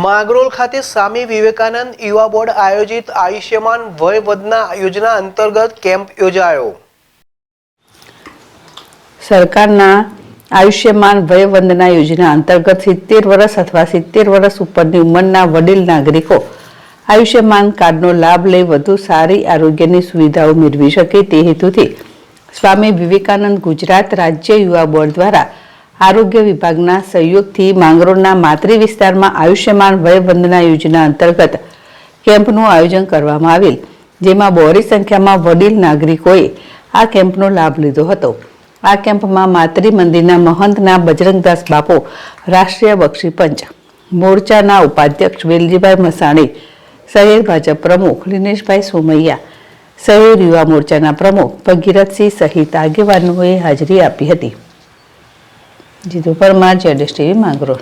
માંગરોળ ખાતે સ્વામી વિવેકાનંદ યુવા બોર્ડ આયોજિત આયુષ્યમાન વય વંદના યોજના અંતર્ગત કેમ્પ યોજાયો। સરકારના આયુષ્યમાન વય વંદના યોજના અંતર્ગત 70 વર્ષ અથવા 70 વર્ષ ઉપરની ઉંમરના વડીલ નાગરિકો આયુષ્યમાન કાર્ડનો લાભ લઈ વધુ સારી આરોગ્યની સુવિધાઓ મેળવી શકે તે હેતુથી સ્વામી વિવેકાનંદ ગુજરાત રાજ્ય યુવા બોર્ડ દ્વારા આરોગ્ય વિભાગના સહયોગથી માંગરોળના માતરી વિસ્તારમાં આયુષ્યમાન વય વંદના યોજના અંતર્ગત કેમ્પનું આયોજન કરવામાં આવેલ, જેમાં બહોળી સંખ્યામાં વડીલ નાગરિકોએ આ કેમ્પનો લાભ લીધો હતો। આ કેમ્પમાં માતરી મંદિરના મહંતના બજરંગદાસ બાપુ, રાષ્ટ્રીય બક્ષી પંચ મોરચાના ઉપાધ્યક્ષ વેલજીભાઈ મસાણી, શહેર ભાજપ પ્રમુખ લિનેશભાઈ સોમૈયા, શહેર યુવા મોરચાના પ્રમુખ ભગીરથસિંહ સહિત આગેવાનોએ હાજરી આપી હતી। જીતુ પરમાર, ZSTV માંગરોળ।